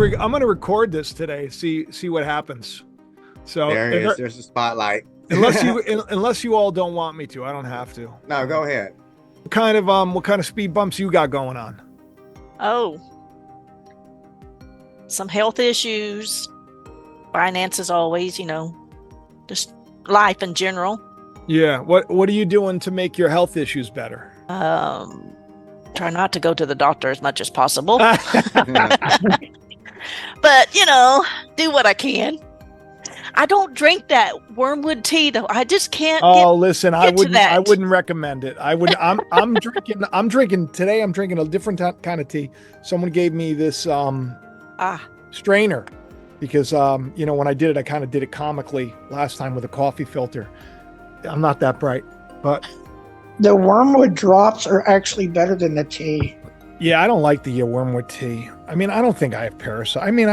gonna record this today. See what happens. So there it is. There's a spotlight. unless you all don't want me to, I don't have to. No, go ahead. What kind of speed bumps you got going on? Oh, some health issues, finances always, just life in general. Yeah. What are you doing to make your health issues better? Try not to go to the doctor as much as possible. But, do what I can. I don't drink that wormwood tea though. I just can't. Listen, I wouldn't recommend it. I'm drinking today. I'm drinking a different kind of tea. Someone gave me this strainer because when I did it, I kind of did it comically last time with a coffee filter. I'm not that bright, but the wormwood drops are actually better than the tea. Yeah, I don't like the wormwood tea. I mean, I don't think I have parasite. I mean,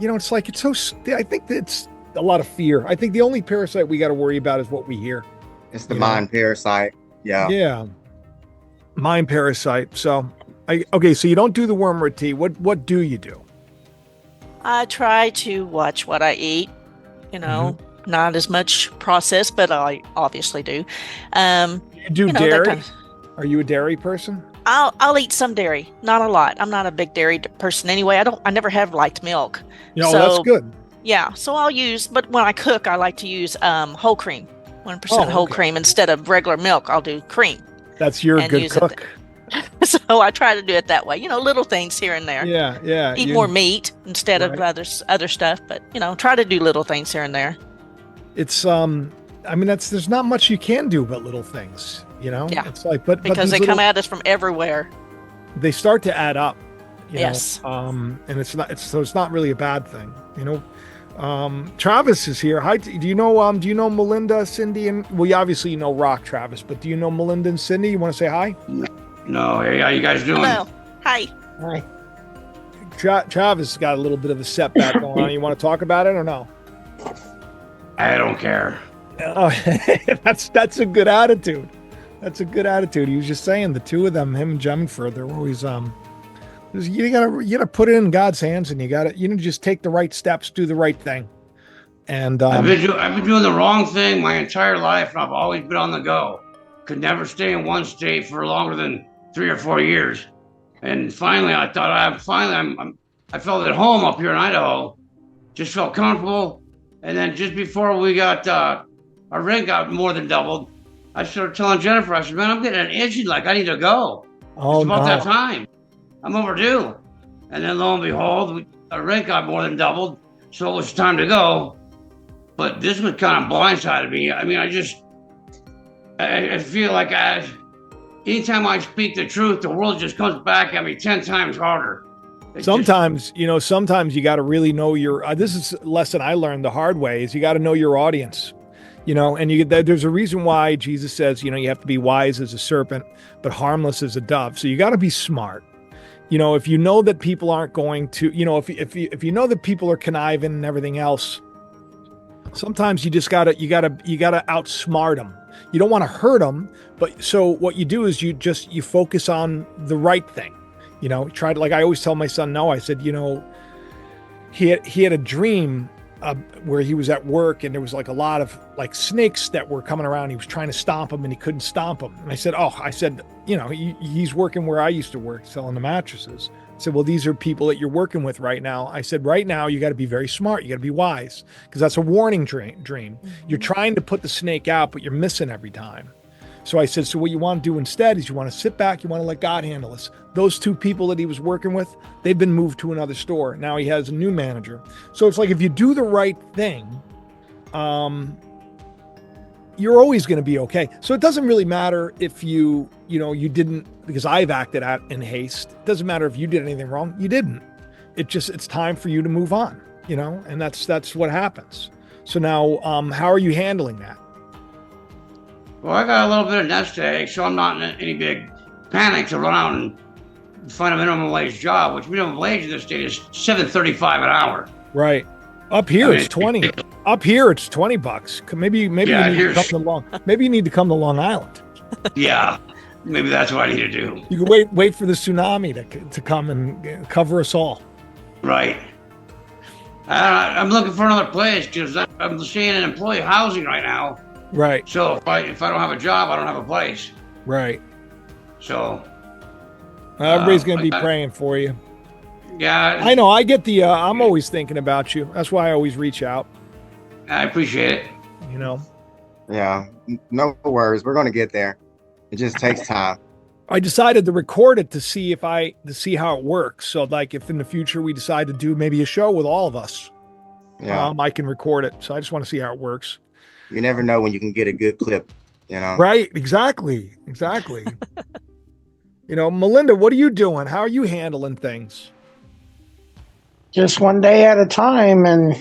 it's like it's so. I think it's a lot of fear. I think the only parasite we got to worry about is what we hear. It's the mind parasite. Yeah. Yeah. Mind parasite. So, okay. So you don't do the wormwood tea. What do you do? I try to watch what I eat. Not as much processed, but I obviously do. You do dairy? Are you a dairy person? I'll eat some dairy, not a lot. I'm not a big dairy person anyway. I never have liked milk. No, that's good. Yeah, so but when I cook, I like to use whole cream, 100% whole cream instead of regular milk. I'll do cream. That's your good cook. So I try to do it that way. little things here and there. Yeah. Eat more meat instead of other stuff, but try to do little things here and there. It's there's not much you can do but little things. Yeah. It's like because they come at us from everywhere. They start to add up. Yes. And it's not really a bad thing. Travis is here. Hi. Do you know Melinda, Cindy, and you obviously know Rock, Travis, but do you know Melinda and Cindy? You want to say hi? No. Hey, how you guys doing? Hello. Hi. Hi. Travis has got a little bit of a setback going on. You want to talk about it or no? I don't care. Oh, that's a good attitude. That's a good attitude. He was just saying the two of them, him and Gemford, they're always you gotta put it in God's hands, and you gotta just take the right steps, do the right thing. And I've been doing the wrong thing my entire life, and I've always been on the go. Could never stay in one state for longer than 3 or 4 years. And finally, I thought I felt at home up here in Idaho. Just felt comfortable. And then just before we got our rent got more than doubled, I started telling Jennifer, I said, man, I'm getting an itchy, like I need to go. Oh, it's about that time. I'm overdue. And then lo and behold, our rent got more than doubled. So it was time to go. But this was kind of blindsided me. I mean, I feel like anytime I speak the truth, the world just comes back at me 10 times harder. Sometimes you got to really know this is a lesson I learned the hard way, is you got to know your audience, and there's a reason why Jesus says, you have to be wise as a serpent, but harmless as a dove. So you got to be smart. If you know that people aren't going to, if you know that people are conniving and everything else, sometimes you gotta outsmart them. You don't want to hurt them, but so what you do is you focus on the right thing. Try to, like I always tell my son Noah, I said, he had a dream where he was at work and there was like a lot of like snakes that were coming around. He was trying to stomp them and he couldn't stomp them. And I said, he's working where I used to work, selling the mattresses. I said, well, these are people that you're working with right now. I said, right now, you got to be very smart. You got to be wise, because that's a warning dream. Mm-hmm. You're trying to put the snake out, but you're missing every time. So I said, so what you want to do instead is you want to sit back, you want to let God handle this. Those two people that he was working with, they've been moved to another store. Now he has a new manager. So it's like, if you do the right thing, you're always going to be okay. So it doesn't really matter if you didn't, because I've acted out in haste. It doesn't matter if you did anything wrong. You didn't. It's time for you to move on, and that's what happens. So now, how are you handling that? Well, I got a little bit of nest egg, so I'm not in any big panic to run out and find a minimum wage job, which minimum wage in this state is $7.35 an hour. Right. Up here it's 20. Up here it's $20. Maybe you need to come to Long Island. Yeah, maybe that's what I need to do. You can wait for the tsunami to come and cover us all. Right. I'm looking for another place because I'm staying in employee housing right now. Right. So if I don't have a job, I don't have a place. Right. So Everybody's going to be praying for you. yeah, I know. I get the, I'm always thinking about you. That's why I always reach out, I appreciate it. you know. Yeah. No worries. We're going to get there. It just takes time. I decided to record it to see how it works. So like if in the future we decide to do maybe a show with all of us, Yeah. I can record it. So I just want to see how it works. You never know when you can get a good clip, you know? Right. Exactly. Melinda, what are you doing? How are you handling things? Just one day at a time, and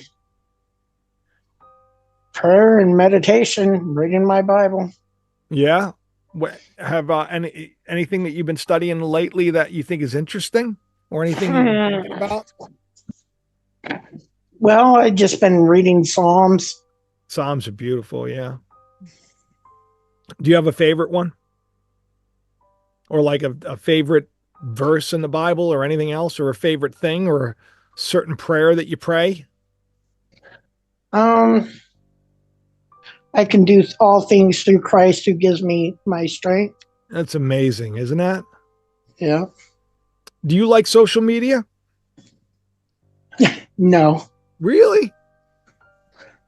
prayer and meditation, reading my Bible. Yeah. Have anything that you've been studying lately that you think is interesting, or anything you've been thinking about? Well, I've just been reading Psalms. Psalms are beautiful. Yeah. Do you have a favorite one, or like a favorite verse in the Bible, or anything else, or a favorite thing, or a certain prayer that you pray? I can do all things through Christ who gives me my strength. That's amazing, isn't that? Yeah. Do you like social media? No. Really?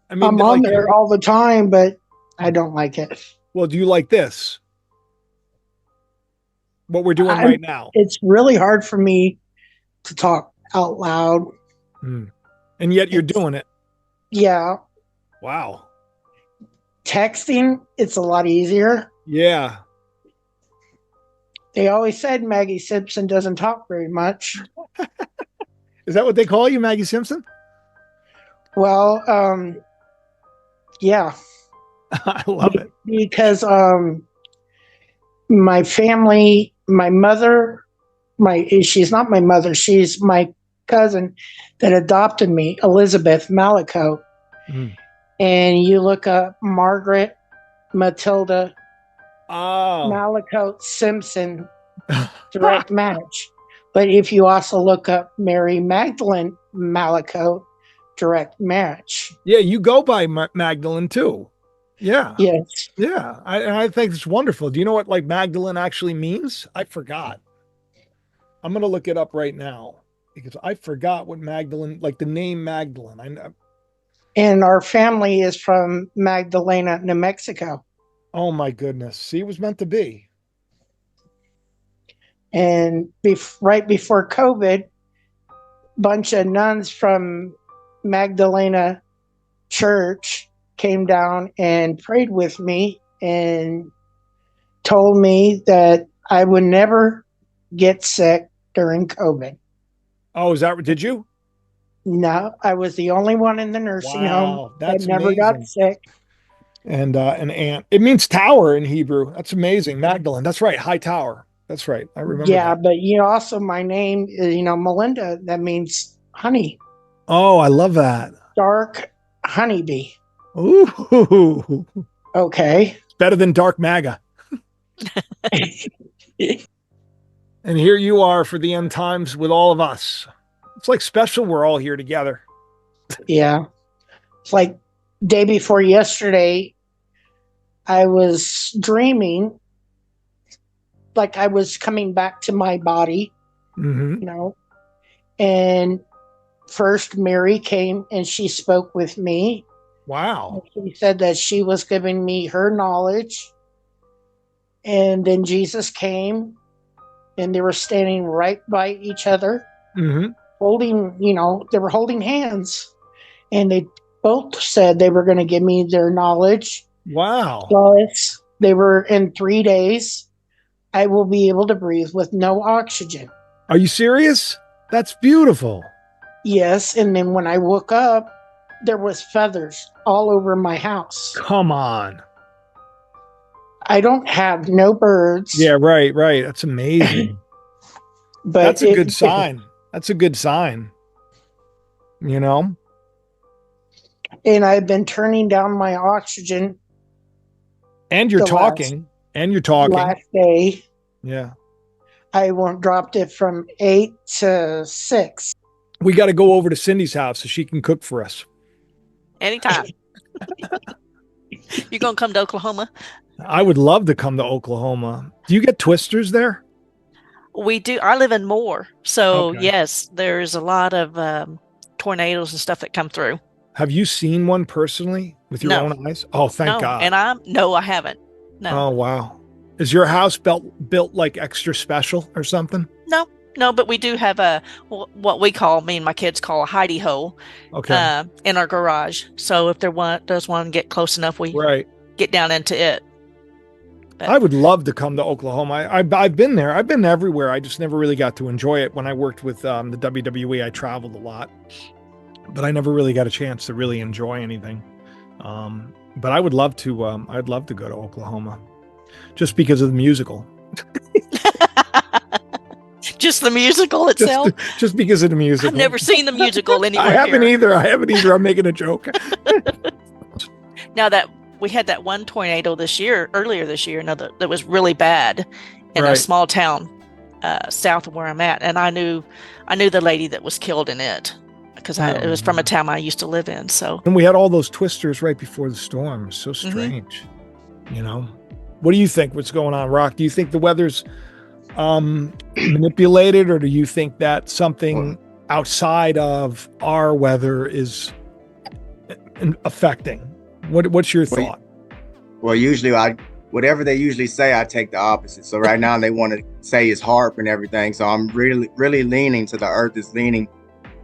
I mean, I'm on there all the time, but I don't like it. Well, do you like this? What we're doing right now? It's really hard for me to talk out loud. And yet you're doing it. Yeah. Wow. Texting, it's a lot easier. Yeah. They always said Maggie Simpson doesn't talk very much. Is that what they call you, Maggie Simpson? Well, yeah. I love it. Because my family, my mother, she's not my mother, she's my cousin that adopted me, Elizabeth Macleod. And you look up Margaret Matilda Macleod Simpson, direct match. But if you also look up Mary Magdalene Macleod, direct match. Yeah, you go by Magdalene too. Yeah. Yes. Yeah. I think it's wonderful. Do you know what like Magdalene actually means? I forgot. I'm going to look it up right now because I forgot what Magdalene, like the name Magdalene. I know. And our family is from Magdalena, New Mexico. Oh my goodness. See, it was meant to be. And right before COVID, bunch of nuns from Magdalena Church came down and prayed with me and told me that I would never get sick during COVID. Oh, did you? No, I was the only one in the nursing home that never got sick. And an aunt. It means tower in Hebrew. That's amazing. Magdalene. That's right. High tower. That's right. I remember. Yeah, but also my name is, Melinda. That means honey. Oh, I love that. Dark honeybee. Ooh. Okay. It's better than dark MAGA. And here you are for the end times with all of us. It's like special. We're all here together. Yeah. It's like day before yesterday, I was dreaming like I was coming back to my body, and first Mary came and she spoke with me. Wow. She said that she was giving me her knowledge. And then Jesus came and they were standing right by each other, holding, they were holding hands. And they both said they were going to give me their knowledge. Wow. Plus, they were in 3 days, I will be able to breathe with no oxygen. Are you serious? That's beautiful. Yes. And then when I woke up, there was feathers all over my house. Come on. I don't have no birds. Yeah, right. That's amazing. But that's a good sign. That's a good sign. And I've been turning down my oxygen. And you're talking. Last day. Yeah. I dropped it from 8 to 6. We got to go over to Cindy's house so she can cook for us. Anytime. You gonna come to Oklahoma? I would love to come to Oklahoma. Do you get twisters there? We do. I live in Moore, so Okay. yes, there's a lot of tornadoes and stuff that come through. Have you seen one personally with your No. own eyes? Oh, thank No, God. and I haven't. No, Oh, wow. Is your house built like extra special or something? no, but we do have what we call, me and my kids call a hidey hole Okay. in our garage. So if there does one get close enough, we Right. get down into it. But I would love to come to Oklahoma. I've been there. I've been everywhere. I just never really got to enjoy it. When I worked with the WWE, I traveled a lot, but I never really got a chance to really enjoy anything. But I would love to. I'd love to go to Oklahoma, just because of the musical. just the musical itself. Just because of the musical. I've never seen the musical anywhere I haven't here. either. I haven't either. I'm making a joke. Now that we had that one tornado earlier this year, that was really bad in a Right. small town south of where I'm at, and I knew the lady that was killed in it because it was from a town I used to live in. So And we had all those twisters right before the storm. It was so strange. You know, what do you think? What's going on, Rock? Do you think the weather's manipulated, or do you think that something outside of our weather is affecting? What's your thought? Well, usually whatever they usually say, I take the opposite. So right now they want to say it's HARP and everything. So I'm really, really leaning to the earth is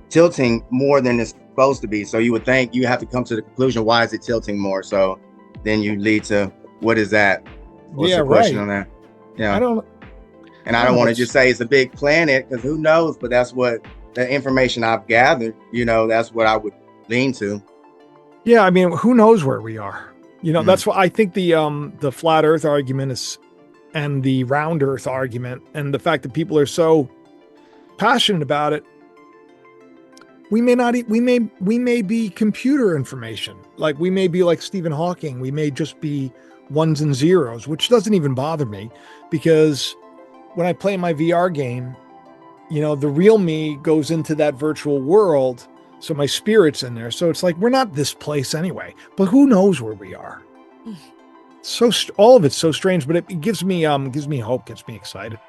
tilting more than it's supposed to be. So you would think you have to come to the conclusion, why is it tilting more? So then you lead to, what is that? What's Yeah, the question right. on that? Yeah. I don't want to just say it's a big planet, because who knows? But that's what the information I've gathered, that's what I would lean to. Yeah, I mean, who knows where we are? That's why I think the flat Earth argument is, and the round Earth argument, and the fact that people are so passionate about it. We may be computer information. Like, we may be like Stephen Hawking. We may just be ones and zeros, which doesn't even bother me, because when I play my VR game, the real me goes into that virtual world. So my spirit's in there. So it's like, we're not this place anyway, but who knows where we are? So all of it's so strange, but it gives me hope, gets me excited,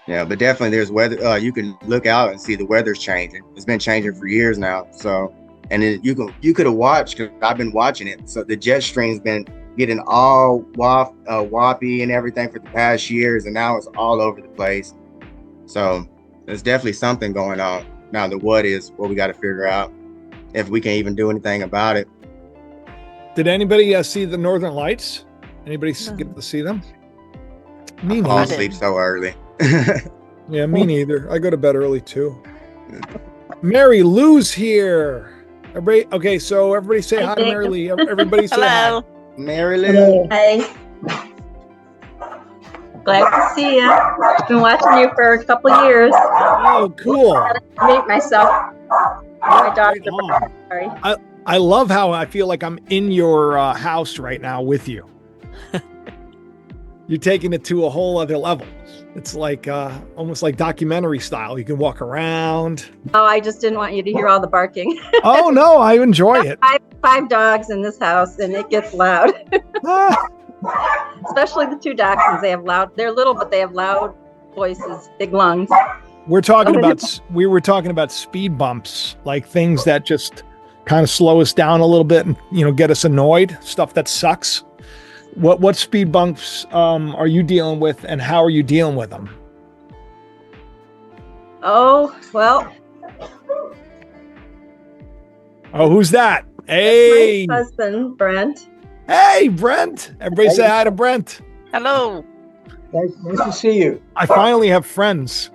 Yeah, but definitely there's weather. You can look out and see the weather's changing. It's been changing for years now. So, and you could have watched, because I've been watching it. So the jet stream's been getting all whoppy and everything for the past years, and now it's all over the place. So there's definitely something going on. Now the what we got to figure out, if we can even do anything about it. Did anybody see the Northern Lights? Anybody get to see them? Me I fall neither. asleep so early. Yeah, me neither. I go to bed early too. Mary Lou's here. Everybody, okay, so everybody say hi to Mary Lou. Everybody say hello. hi. Mary Lou. Hey. Glad to see you. I've been watching you for a couple of years. Oh, cool. Meet myself. My daughter. Right on. Sorry. I love how I feel like I'm in your house right now with you. You're taking it to a whole other level. It's like almost like documentary style. You can walk around. Oh, I just didn't want you to hear all the barking. Oh, no, I enjoy it. Five dogs in this house, and it gets loud. Ah, Especially the two dachshunds. They're little, but they have loud voices, big lungs. we were talking about speed bumps, like things that just kind of slow us down a little bit and, get us annoyed, stuff that sucks. What speed bumps are you dealing with, and how are you dealing with them? Oh, well. Oh, who's that? Hey, My husband, Brent. hey, Brent. Everybody say hi to Brent. Hello. Nice to see you. I finally have friends.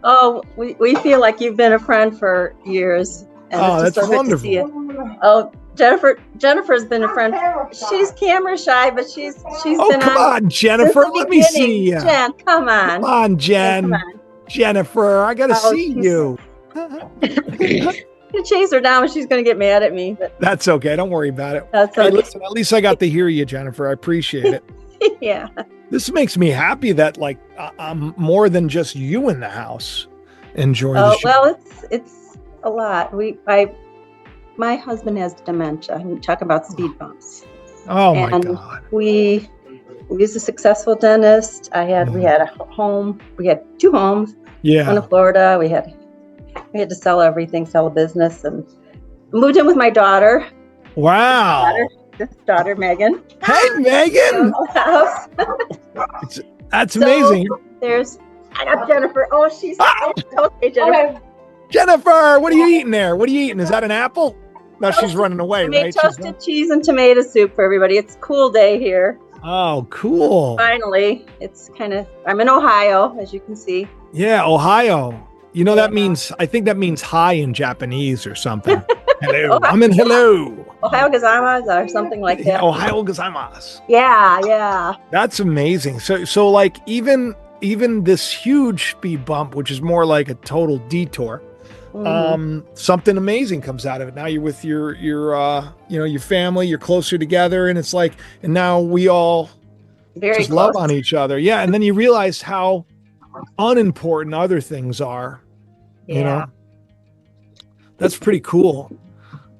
Oh, we feel like you've been a friend for years. And Oh, it's just that's so good to see wonderful. you. Oh, Jennifer's been a friend. She's camera shy, but she's Oh, been come on on, Jennifer. since the Let me see beginning. you. Jen, come on. Come on, Jen. Come on. Jennifer, I got to Oh, see she's- you. You chase her down, and she's going to get mad at me. But That's okay. Don't worry about it. that's Hey, okay. listen, at least I got to hear you, Jennifer. I appreciate it. Yeah. This makes me happy that, like, I'm more than just you in the house. enjoy the Oh, show? well, it's a lot. My husband has dementia. And we talk about speed bumps. Oh my And God. we was a successful dentist. We had a home. We had 2 homes. One Yeah. in Florida. We had to sell everything, sell a business, and moved in with my daughter. Wow. Daughter Megan. Hey, Megan. House. That's So, amazing. I got Jennifer. Oh, she's okay, Jennifer. Jennifer, what are you eating there? What are you eating? Is that an apple? No, she's running away, I made right? toasted cheese and tomato soup for everybody. It's a cool day here. Oh, cool. Finally, I'm in Ohio, as you can see. Yeah, Ohio. You know, I think that means hi in Japanese or something. Hello. I'm in hello. Ohio gozaimasu or something like that. Ohio gozaimasu. Yeah. That's amazing. So like even this huge speed bump, which is more like a total detour, something amazing comes out of it. Now you're with your family, you're closer together, and it's like, and now we all Very just close. love on each other. Yeah. And then you realize how unimportant other things are. You know, that's pretty cool.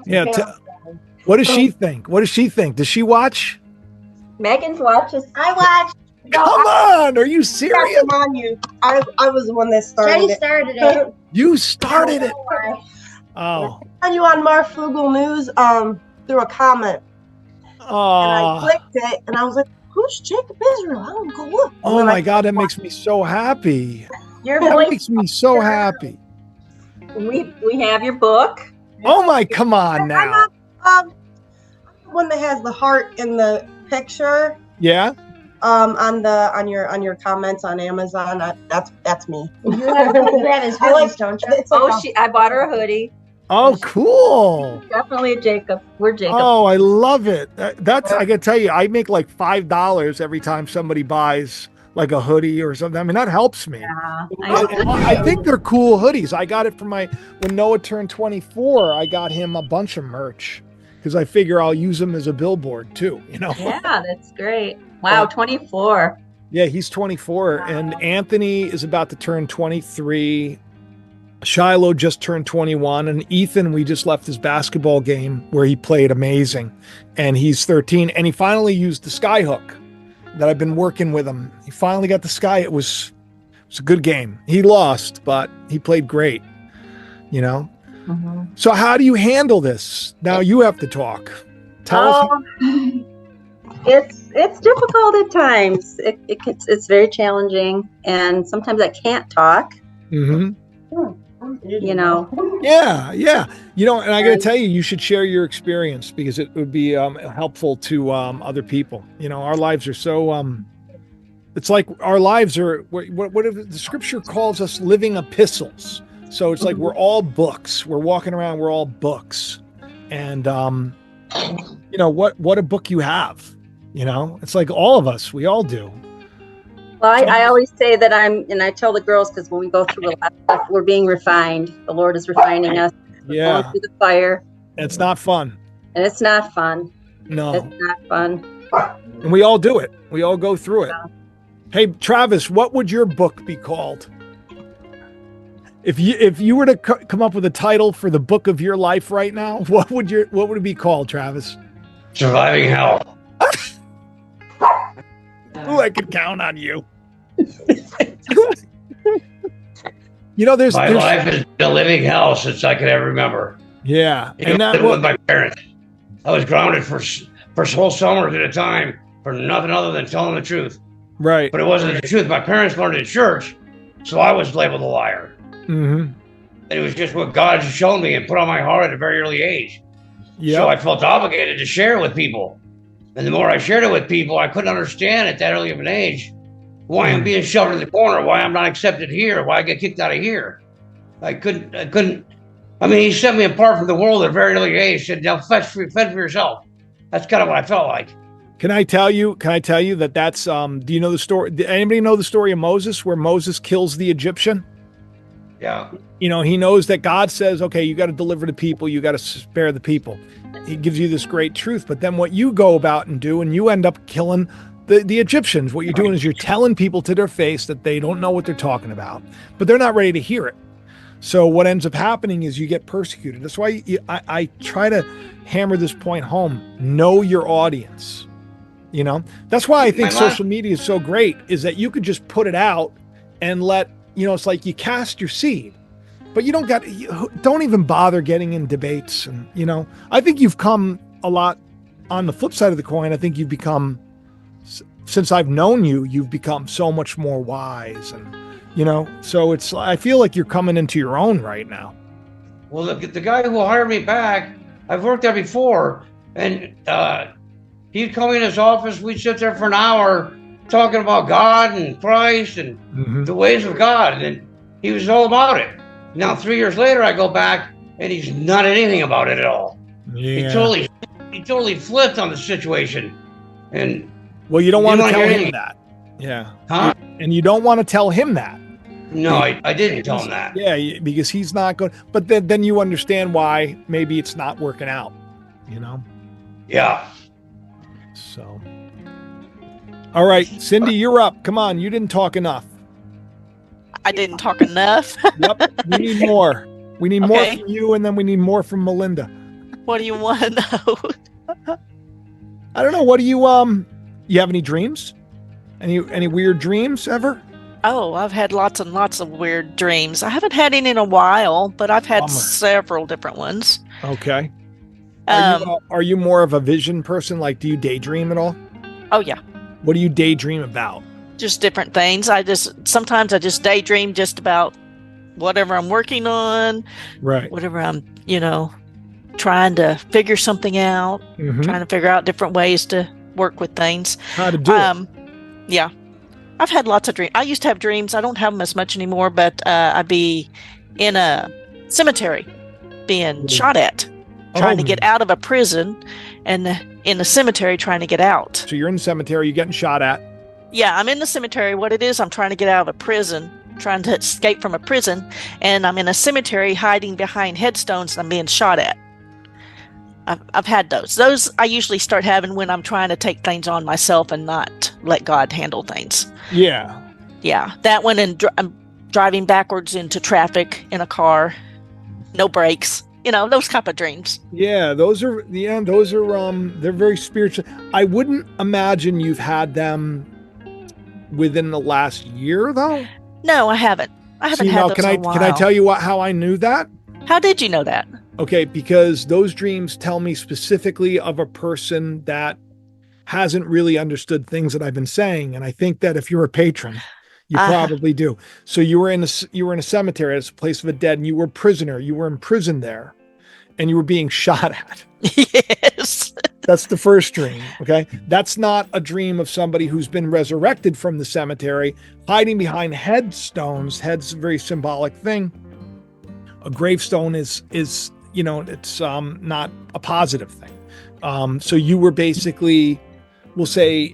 Yeah. What does she think? Does she watch? Megan's watches. I watched. Come on. Are you serious? Come on, you. I was the one that started Jenny it. started it. You started it. Oh. I found you on Marfugel News through a comment, and I clicked it, and I was like, "Who's Jacob Israel?" I don't go look. And Oh then my I- God, that makes me so happy. Your That voice. makes me so happy. We have your book. Oh my, come on now. I'm the one that has the heart in the picture. Yeah. On your comments on Amazon. That's me. You have his I like- hoodies, don't you? it's like I bought her a hoodie. Oh, cool. Definitely a Jacob. We're Jacob. Oh, I love it. That's, I gotta tell you, I make like $5 every time somebody buys like a hoodie or something. I mean, that helps me. Yeah, I think they're cool hoodies. I got it from when Noah turned 24, I got him a bunch of merch because I figure I'll use them as a billboard too, you know? Yeah, that's great. Wow, 24. Yeah, he's 24 and Anthony is about to turn 23. Shiloh just turned 21 and Ethan, we just left his basketball game where he played amazing and he's 13 and he finally used the skyhook that I've been working with him. He finally got the sky. It was a good game. He lost, but he played great, you know? Mm-hmm. So how do you handle this? Now you have to talk. Tell us. It's difficult at times. It's very challenging, and sometimes I can't talk. Mm-hmm. You know. Yeah. You know, and I got to tell you, you should share your experience because it would be helpful to other people. You know, our lives are so. It's like our lives are what if the scripture calls us living epistles. So it's like we're all books. We're walking around. We're all books, and you know what a book you have. You know, it's like all of us. We all do. Well, I always say that and I tell the girls, because when we go through a lot of stuff, we're being refined. The Lord is refining us. We're going through the fire. It's not fun. And it's not fun. No. It's not fun. And we all do it. We all go through it. Yeah. Hey, Travis, what would your book be called? If you were to come up with a title for the book of your life right now, what would it be called, Travis? Surviving hell. Ooh, I can count on you. You know, there's life has been a living hell since I can ever remember. Yeah, You know, living with my parents. I was grounded for whole summers at a time for nothing other than telling the truth. Right. But it wasn't the truth. My parents learned in church, so I was labeled a liar. Mm-hmm. And it was just what God had shown me and put on my heart at a very early age. Yeah. So I felt obligated to share it with people. And the more I shared it with people, I couldn't understand at that early of an age why I'm being shoved in the corner, why I'm not accepted here, why I get kicked out of here. I couldn't. I mean, he set me apart from the world at a very early age. Said, "Now fend for yourself." That's kind of what I felt like. Can I tell you that that's do you know the story? Did anybody know the story of Moses where Moses kills the Egyptian? Yeah. You know, he knows that God says, okay, you got to deliver the people, you got to spare the people. He gives you this great truth. But then what you go about and do, and you end up killing the Egyptians. What you're doing is you're telling people to their face that they don't know what they're talking about, but they're not ready to hear it. So what ends up happening is you get persecuted. That's why I try to hammer this point home. Know your audience. You know, that's why I think social media is so great, is that you could just put it out and let, you know, it's like you cast your seed, but you don't even bother getting in debates. And, you know, I think you've come a lot on the flip side of the coin. I think you've become, since I've known you, you've become so much more wise. And, you know, so I feel like you're coming into your own right now. Well, the guy who hired me back, I've worked there before, and he'd come in his office. We'd sit there for an hour talking about God and Christ and the ways of God, and he was all about it. Now, 3 years later, I go back, and he's not anything about it at all. Yeah. He totally flipped on the situation. And well, you don't want to tell him that. Yeah. Huh? And you don't want to tell him that. No, I didn't tell him that. Yeah, because he's not going. But then you understand why maybe it's not working out. You know. Yeah. So. All right, Cindy, you're up. Come on, you didn't talk enough. I didn't talk enough. Yep, we need more. We need more from you, and then we need more from Melinda. What do you want to know? I don't know. What do you you have any dreams? Any weird dreams ever? Oh, I've had lots and lots of weird dreams. I haven't had any in a while, but I've had several different ones. Okay. Are you more of a vision person? Like, do you daydream at all? Oh, yeah. What do you daydream about? Just different things. Sometimes I just daydream just about whatever I'm working on. Right. Whatever I'm, trying to figure something out, trying to figure out different ways to work with things. How to do it. Yeah. I've had lots of dreams. I used to have dreams. I don't have them as much anymore, but I'd be in a cemetery being shot at, trying to get out of a prison, and in a cemetery trying to get out. So you're in the cemetery, you're getting shot at. Yeah, I'm in the cemetery. What it is, I'm trying to get out of a prison, trying to escape from a prison, and I'm in a cemetery hiding behind headstones and I'm being shot at. I've had those. Those I usually start having when I'm trying to take things on myself and not let God handle things. Yeah. Yeah, that one, and I'm driving backwards into traffic in a car, no brakes. Those type of dreams. Yeah, those are they're very spiritual. I wouldn't imagine you've had them within the last year, though. No, I haven't. I haven't had those in a while. Can I tell you how I knew that? How did you know that? Okay, because those dreams tell me specifically of a person that hasn't really understood things that I've been saying, and I think that if you're a patron, you probably do. So you were in a cemetery, it's a place of the dead, and you were a prisoner. You were imprisoned there, and you were being shot at. Yes. That's the first dream. Okay, that's not a dream of somebody who's been resurrected from the cemetery, hiding behind headstones. Head's a very symbolic thing. A gravestone is it's not a positive thing. So you were basically, we'll say,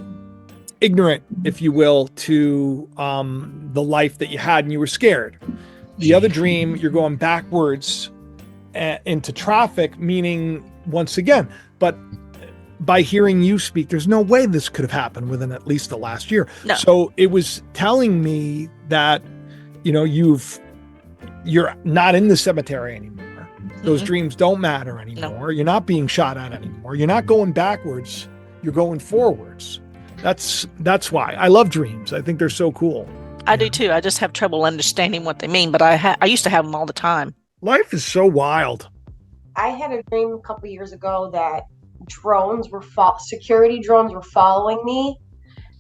ignorant, if you will, to the life that you had, and you were scared. The other dream, you're going backwards into traffic, meaning, once again, but by hearing you speak, there's no way this could have happened within at least the last year. No. So it was telling me that, you're not in the cemetery anymore. Those dreams don't matter anymore. No. You're not being shot at anymore. You're not going backwards. You're going forwards. That's why I love dreams. I think they're so cool. I do too. I just have trouble understanding what they mean, but I used to have them all the time. Life is so wild. I had a dream a couple years ago that security drones were following me,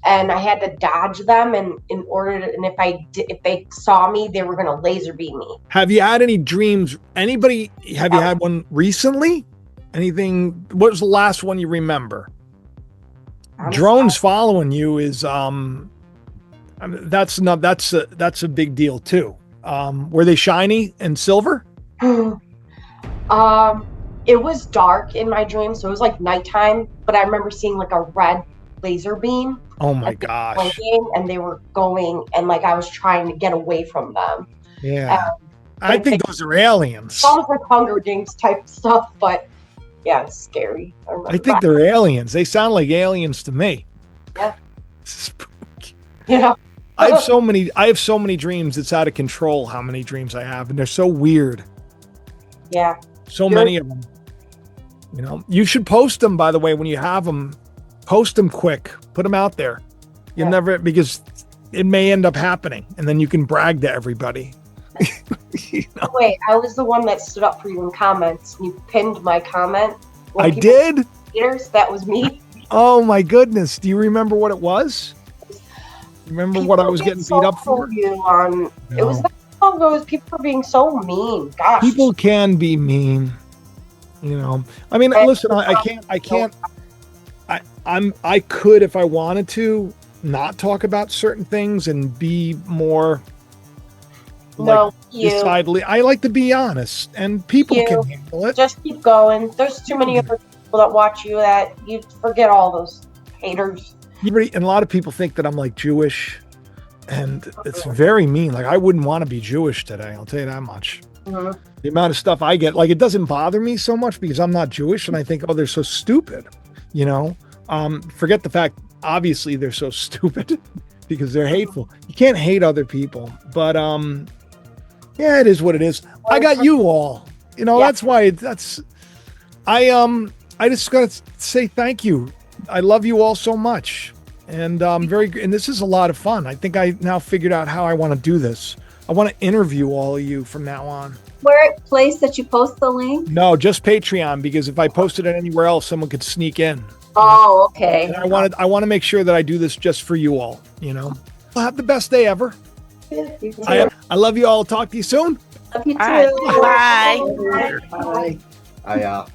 and I had to dodge them, and if they saw me, they were going to laser beam me. Have you had any dreams? You had one recently? Anything? What was the last one you remember? Drones following you is that's a big deal too. Were they shiny and silver? It was dark in my dream, so it was like nighttime, but I remember seeing like a red laser beam. Oh my gosh. And they were going, and like I was trying to get away from them. Yeah. I think those are aliens. Sounds like Hunger Games type stuff, but yeah, it's scary. I think they're aliens. They sound like aliens to me. Yeah. Spooky. Yeah. I have so many dreams. It's out of control how many dreams I have, and they're so weird. Yeah. So many of them. You know, you should post them, by the way, when you have them. Post them quick. Put them out there. You'll never, because it may end up happening, and then you can brag to everybody. You know? Wait, I was the one that stood up for you in comments. You pinned my comment. I did? Haters, that was me. Oh my goodness. Do you remember what it was? Remember what I was getting beat up for? You on, It was that long ago. It was people were being so mean. Gosh. People can be mean. You know. I mean, listen, I could, if I wanted to, not talk about certain things and be more decidedly. I like to be honest, and people can handle it. Just keep going. There's too many other people that watch you that you forget all those haters. And a lot of people think that I'm like Jewish, and it's very mean. Like, I wouldn't want to be Jewish today. I'll tell you that much. Mm-hmm. The amount of stuff I get, like, it doesn't bother me so much because I'm not Jewish, and I think, oh, they're so stupid. You know, forget the fact. Obviously, they're so stupid because they're hateful. You can't hate other people, but yeah, it is what it is. I got you all. You know, that's why. I just gotta say thank you. I love you all so much, and and this is a lot of fun. I think I now figured out how I want to do this. I want to interview all of you from now on. Where place that you post the link? No, just Patreon, because if I posted it anywhere else, someone could sneak in. Oh, okay. And I want to make sure that I do this just for you all. You know, well, have the best day ever. I love you all. Talk to you soon. Love you too. All right. Bye. Bye. I